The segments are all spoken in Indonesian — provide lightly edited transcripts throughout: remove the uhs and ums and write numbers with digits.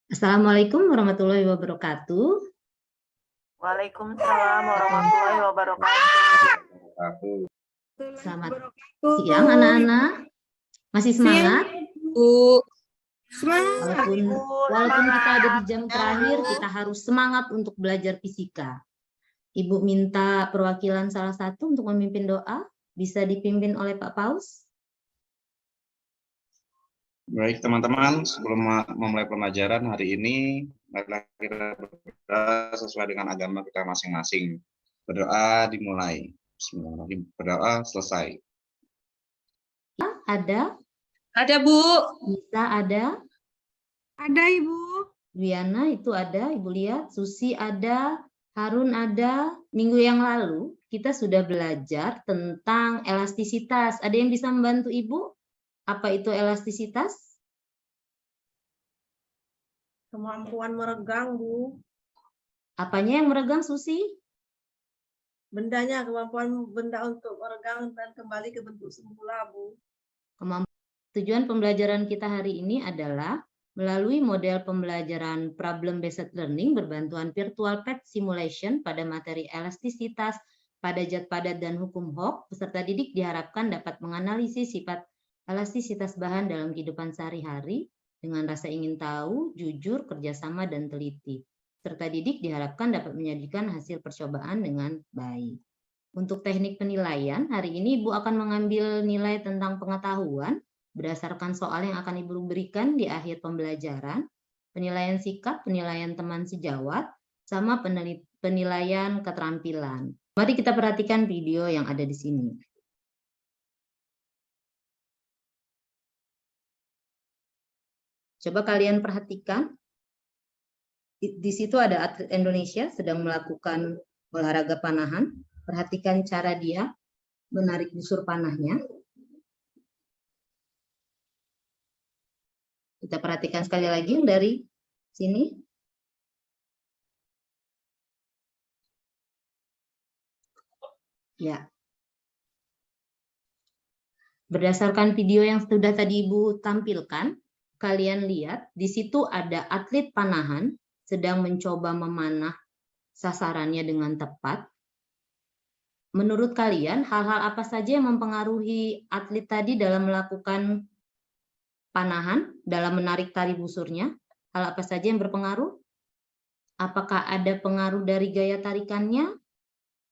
Assalamualaikum warahmatullahi wabarakatuh. Waalaikumsalam warahmatullahi wabarakatuh. Selamat siang anak-anak. Masih semangat? Bu. Walaupun kita ada di jam terakhir, kita harus semangat untuk belajar fisika. Ibu minta perwakilan salah satu untuk memimpin doa. Bisa dipimpin oleh Pak Paus? Baik teman-teman, sebelum memulai pembelajaran hari ini, marilah kita berdoa sesuai dengan agama kita masing-masing. Berdoa dimulai. Bismillahirrahmanirrahim. Berdoa selesai. Ada? Ada, Bu. Nisa ada? Ada, Ibu. Wiana itu ada, Ibu lihat. Susi ada, Harun ada. Minggu yang lalu kita sudah belajar tentang elastisitas. Ada yang bisa membantu Ibu? Apa itu elastisitas? Kemampuan meregang, Bu. Apanya yang meregang, Susi? Bendanya, kemampuan benda untuk meregang dan kembali ke bentuk semula, Bu. Tujuan pembelajaran kita hari ini adalah melalui model pembelajaran problem-based learning berbantuan virtual pet simulation pada materi elastisitas, padat padat dan hukum Hooke, peserta didik diharapkan dapat menganalisis sifat elastisitas bahan dalam kehidupan sehari-hari dengan rasa ingin tahu, jujur, kerjasama, dan teliti. Peserta didik diharapkan dapat menyajikan hasil percobaan dengan baik. Untuk teknik penilaian, hari ini Ibu akan mengambil nilai tentang pengetahuan berdasarkan soal yang akan Ibu berikan di akhir pembelajaran, penilaian sikap, penilaian teman sejawat, sama penilaian keterampilan. Mari kita perhatikan video yang ada di sini. Coba kalian perhatikan, di situ ada atlet Indonesia sedang melakukan olahraga panahan. Perhatikan cara dia menarik busur panahnya. Kita perhatikan sekali lagi yang dari sini. Ya. Berdasarkan video yang sudah tadi Ibu tampilkan, kalian lihat di situ ada atlet panahan sedang mencoba memanah sasarannya dengan tepat. Menurut kalian, hal-hal apa saja yang mempengaruhi atlet tadi dalam melakukan panahan, dalam menarik tali busurnya? Hal apa saja yang berpengaruh? Apakah ada pengaruh dari gaya tarikannya?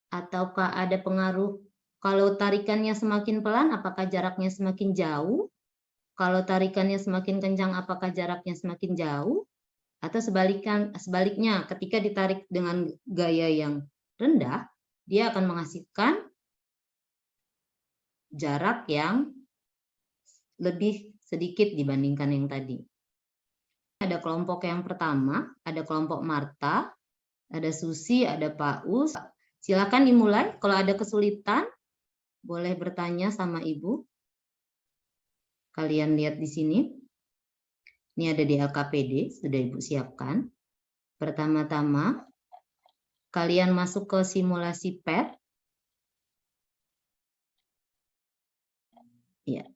Ataukah ada pengaruh kalau tarikannya semakin pelan, apakah jaraknya semakin jauh? Kalau tarikannya semakin kencang, apakah jaraknya semakin jauh? Atau sebaliknya, ketika ditarik dengan gaya yang rendah, dia akan menghasilkan jarak yang lebih sedikit dibandingkan yang tadi. Ada kelompok yang pertama, ada kelompok Marta, ada Susi, ada Paus. Silakan dimulai. Kalau ada kesulitan, boleh bertanya sama Ibu. Kalian lihat di sini. Ini ada di LKPD, sudah Ibu siapkan. Pertama-tama, kalian masuk ke simulasi PET. Ya.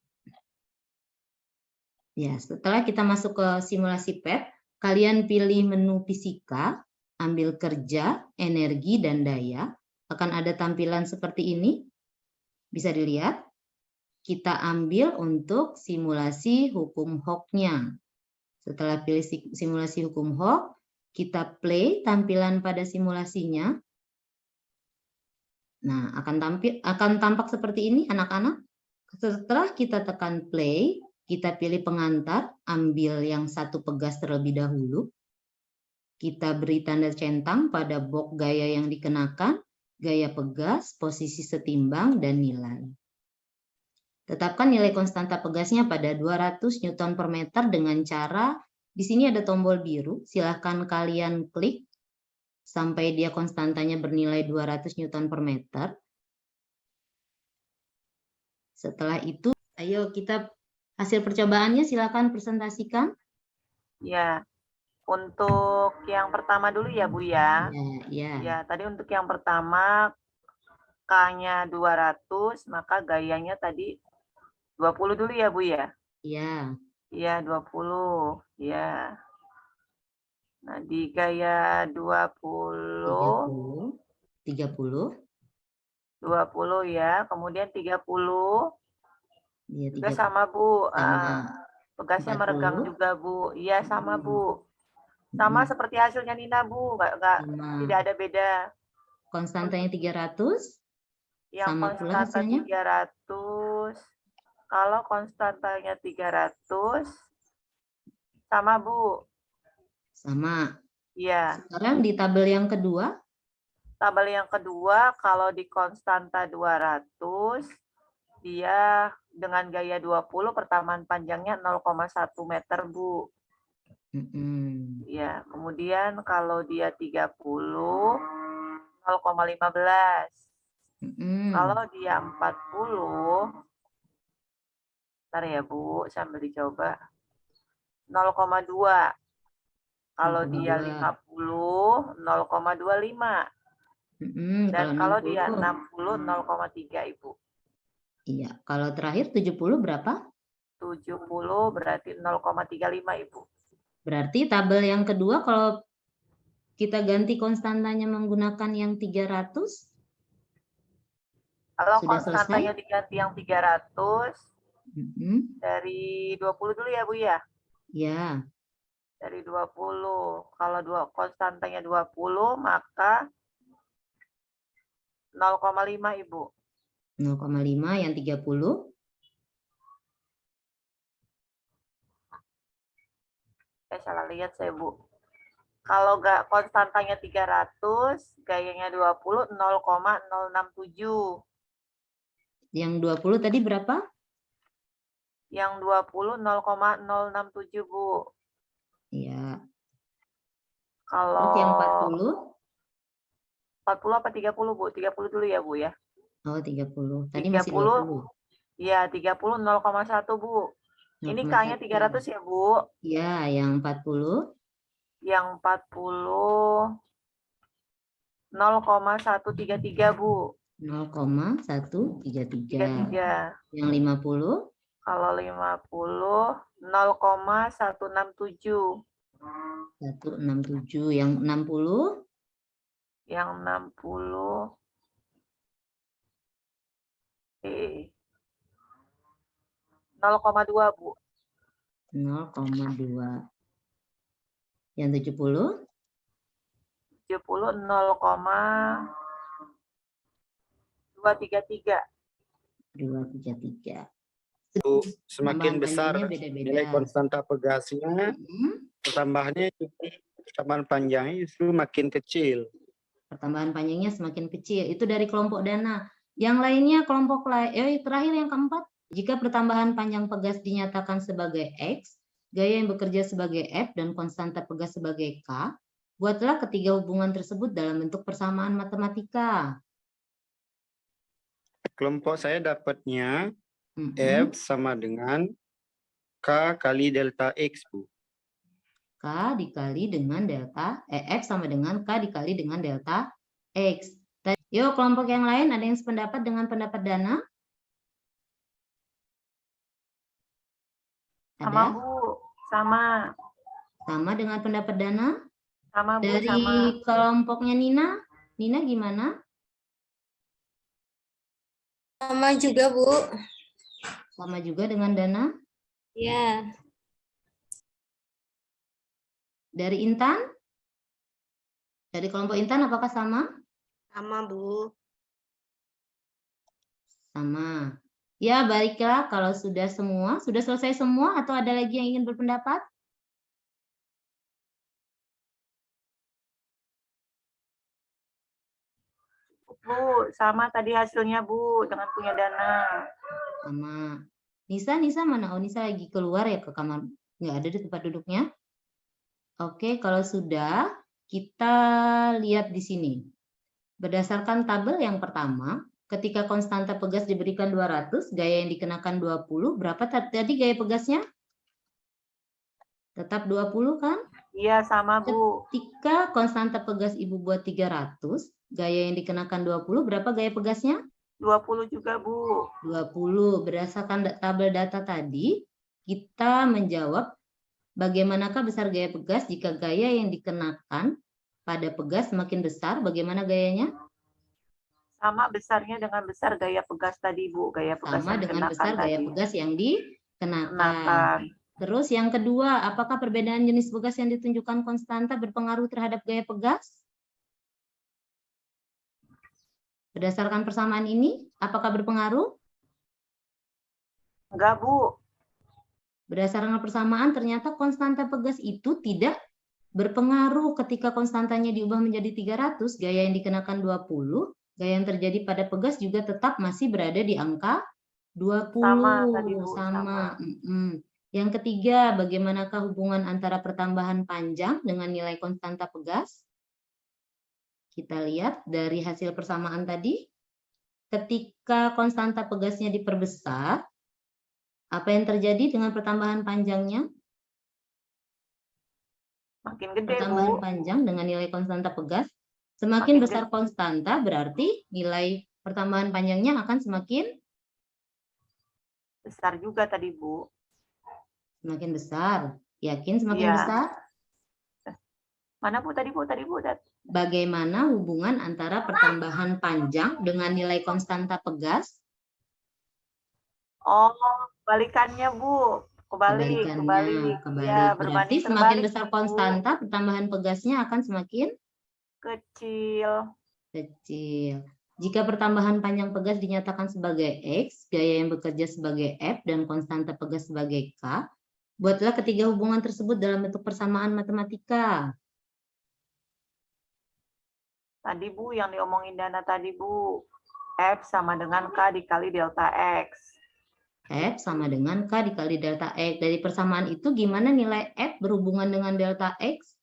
Ya, setelah kita masuk ke simulasi PET, kalian pilih menu fisika, ambil kerja, energi, dan daya. Akan ada tampilan seperti ini. Bisa dilihat. Kita ambil untuk simulasi hukum Hooke-nya. Setelah pilih simulasi hukum Hooke, kita play tampilan pada simulasinya. Nah, akan tampak seperti ini anak-anak. Setelah kita tekan play, kita pilih pengantar, ambil yang satu pegas terlebih dahulu. Kita beri tanda centang pada box gaya yang dikenakan, gaya pegas, posisi setimbang, dan nilai. Tetapkan nilai konstanta pegasnya pada 200 Newton per meter dengan cara, di sini ada tombol biru, silahkan kalian klik sampai dia konstantanya bernilai 200 Newton per meter. Setelah itu, ayo kita hasil percobaannya silahkan presentasikan. Ya, untuk yang pertama dulu ya Bu ya. Ya. Ya, tadi untuk yang pertama K-nya 200, maka gayanya tadi 20 dulu ya Bu ya. Ya. Iya, 20. Ya. Nah, di gaya 20, 30, 20 ya. Kemudian 30 ya juga 30, sama, Bu. sama. Pegasnya meregang 40, juga, Bu. Iya, sama, Bu. Sama seperti hasilnya Nina, Bu. sama. Tidak ada beda. Konstantanya 300, Yang sama pula konstanta hasilnya. 300. Kalau konstantanya 300, sama, Bu. Sama. Iya. Sekarang di tabel yang kedua, Tabel yang kedua, kalau di konstanta 200, dia dengan gaya 20, pertamaan panjangnya 0,1 meter, Bu. Ya, kemudian kalau dia 30, 0,15. Kalau dia 40, ntar ya, Bu, sambil dicoba. 0,2. Kalau dia 50, 0,25. Dan kalau dia 60, 0,3, Ibu. Iya, kalau terakhir 70 berapa? 70 berarti 0,35, Ibu. Berarti tabel yang kedua kalau kita ganti konstantanya menggunakan yang 300, kalau sudah konstantanya diganti yang 300, dari 20 dulu ya, Bu ya? Ya. Dari 20. Kalau konstantanya 20, maka 0,5, Ibu. 0,5 yang 30. Salah lihat saya, Bu. Kalau nggak konstantanya 300, gayanya 20, 0,067. Yang 20 tadi berapa? Yang 20, 0,067, Bu. Iya. Kalau yang 40? 40 apa 30, Bu? 30 dulu ya, Bu ya? Oh, 30. Tadi 30, masih 20. Iya, 30, 0,1, Bu. Ini K-nya 300 ya, Bu? Iya, yang 40? Yang 40, 0,133, Bu. 0,133. Yang 50? Kalau 50, 0,167. 167. Yang 60? Yang 60, 0,2, Bu. 0,2. Yang 70? 70, 0,233. 233. Semakin besar nilai konstanta pegasnya, pertambahannya pertambahan panjangnya justru makin kecil. Pertambahan panjangnya semakin kecil. Itu dari kelompok dana. Yang lainnya kelompok lain. Terakhir yang keempat, jika pertambahan panjang pegas dinyatakan sebagai X, gaya yang bekerja sebagai F, dan konstanta pegas sebagai K, buatlah ketiga hubungan tersebut dalam bentuk persamaan matematika. Kelompok saya dapatnya F sama dengan K kali delta X, Bu. K dikali dengan delta, F sama dengan K dikali dengan delta X. Yuk, kelompok yang lain ada yang sependapat dengan pendapat Dana? Sama, Ada? Bu. Sama. Sama dengan pendapat Dana? Sama, Bu. Dari sama. kelompoknya Nina? Nina gimana? Sama juga, Bu. Sama juga dengan Dana? Ya. Dari Intan? Dari kelompok Intan apakah sama? Sama, Bu. Sama. Ya, baiklah kalau sudah semua. Sudah selesai semua atau ada lagi yang ingin berpendapat? Bu, sama tadi hasilnya, Bu, dengan punya Dana. Sama. Nisa mana? Oh, Nisa lagi keluar ya ke kamar. Nggak ada di tempat duduknya. Oke, kalau sudah, kita lihat di sini. Berdasarkan tabel yang pertama, ketika konstanta pegas diberikan 200, gaya yang dikenakan 20, berapa tadi gaya pegasnya? Tetap 20 kan? Iya, sama, Bu. Ketika konstanta pegas Ibu buat 300, gaya yang dikenakan 20, berapa gaya pegasnya? 20 juga, Bu. 20. Berdasarkan tabel data tadi, kita menjawab bagaimanakah besar gaya pegas jika gaya yang dikenakan pada pegas semakin besar? Bagaimana gayanya? Sama besarnya dengan besar gaya pegas tadi, Bu. Gaya pegas Sama yang dengan dikenakan besar gaya tadi. pegas yang dikenakan. Kenakan. Terus yang kedua, apakah perbedaan jenis pegas yang ditunjukkan konstanta berpengaruh terhadap gaya pegas? Berdasarkan persamaan ini, apakah berpengaruh? Enggak, Bu. Berdasarkan persamaan, ternyata konstanta pegas itu tidak berpengaruh ketika konstantanya diubah menjadi 300, gaya yang dikenakan 20, gaya yang terjadi pada pegas juga tetap masih berada di angka 20. Sama tadi, Bu. Sama. Yang ketiga, bagaimanakah hubungan antara pertambahan panjang dengan nilai konstanta pegas? Kita lihat dari hasil persamaan tadi, ketika konstanta pegasnya diperbesar, apa yang terjadi dengan pertambahan panjangnya? Makin gede, Pertambahan Bu. panjang dengan nilai konstanta pegas, semakin Makin besar konstanta berarti nilai pertambahan panjangnya akan semakin besar juga tadi, Bu. semakin besar. Yakin semakin Iya. besar? Mana, Bu? Tadi, Bu. Tadi, Bu. Bagaimana hubungan antara pertambahan panjang dengan nilai konstanta pegas? Oh, kebalikannya, Bu. Kebalik. Kebalikannya, Ya, berarti berbanding semakin terbalik, besar Bu. konstanta, pertambahan pegasnya akan semakin Kecil. kecil. Jika pertambahan panjang pegas dinyatakan sebagai X, gaya yang bekerja sebagai F, dan konstanta pegas sebagai K, buatlah ketiga hubungan tersebut dalam bentuk persamaan matematika. Tadi, Bu, yang diomongin Dana tadi, Bu. F sama dengan K dikali delta X. F sama dengan K dikali delta X. Dari persamaan itu gimana nilai F berhubungan dengan delta X?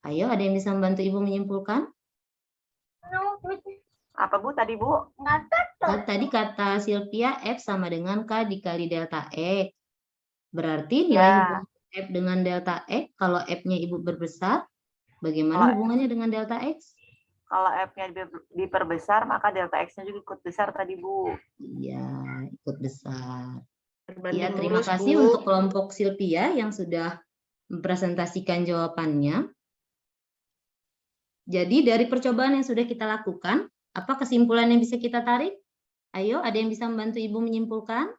Ayo, ada yang bisa membantu Ibu menyimpulkan? Apa, Bu, tadi, Bu? Tadi kata Sylvia F sama dengan K dikali delta X. Berarti nilai hubungan F dengan delta X, kalau F-nya Ibu berbesar, bagaimana hubungannya dengan delta X? Kalau F-nya diperbesar, maka delta X-nya juga ikut besar tadi, Bu. Iya, ikut besar. Berbanding Ya, terima lurus, kasih Bu. untuk kelompok Sylvia yang sudah mempresentasikan jawabannya. Jadi dari percobaan yang sudah kita lakukan, apa kesimpulan yang bisa kita tarik? Ayo, ada yang bisa membantu Ibu menyimpulkan?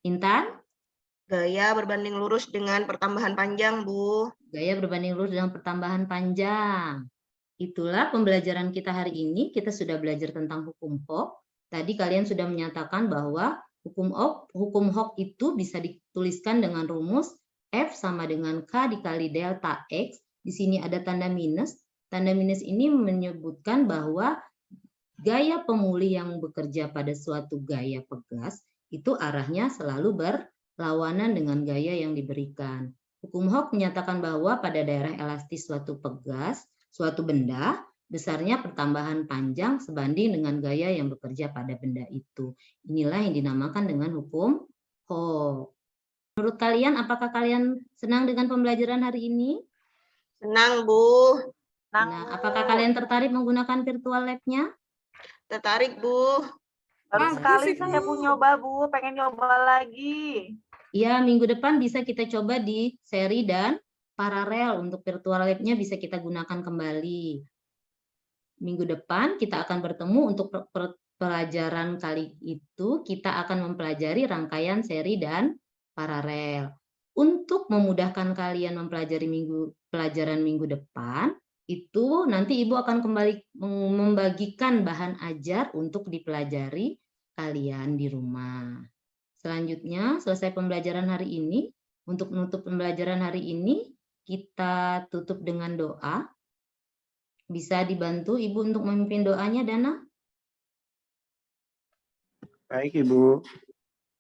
Intan? Gaya berbanding lurus dengan pertambahan panjang, Bu. Gaya berbanding lurus dengan pertambahan panjang. Itulah pembelajaran kita hari ini. Kita sudah belajar tentang hukum Hooke. Tadi kalian sudah menyatakan bahwa hukum Hooke itu bisa dituliskan dengan rumus F sama dengan K dikali delta X. Di sini ada tanda minus. Tanda minus ini menyebutkan bahwa gaya pemulih yang bekerja pada suatu gaya pegas itu arahnya selalu berlawanan dengan gaya yang diberikan. Hukum Hooke menyatakan bahwa pada daerah elastis suatu pegas, suatu benda, besarnya pertambahan panjang sebanding dengan gaya yang bekerja pada benda itu. Inilah yang dinamakan dengan hukum Hooke. Menurut kalian, apakah kalian senang dengan pembelajaran hari ini? Senang, Bu. Nah, apakah kalian tertarik menggunakan virtual lab-nya? Tertarik, Bu. Baru sekali saya pun nyoba, Bu. Pengen nyoba lagi. Ya, minggu depan bisa kita coba di seri dan paralel. Untuk virtual lab-nya bisa kita gunakan kembali. Minggu depan kita akan bertemu untuk pelajaran kali itu. Kita akan mempelajari rangkaian seri dan paralel. Untuk memudahkan kalian mempelajari pelajaran minggu depan, itu nanti Ibu akan kembali membagikan bahan ajar untuk dipelajari kalian di rumah. Selanjutnya, selesai pembelajaran hari ini. Untuk menutup pembelajaran hari ini, kita tutup dengan doa. Bisa dibantu Ibu untuk memimpin doanya, Dana? Baik, Ibu.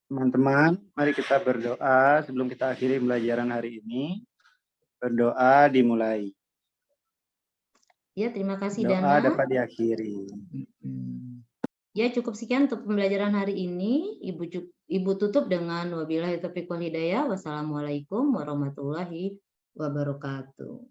Teman-teman, mari kita berdoa sebelum kita akhiri pembelajaran hari ini. Berdoa dimulai. Ya, terima kasih, Doa Dana. dapat diakhiri. Ya, cukup sekian untuk pembelajaran hari ini. Ibu tutup dengan wabillahi taufiq wal hidayah. Wassalamualaikum warahmatullahi wabarakatuh.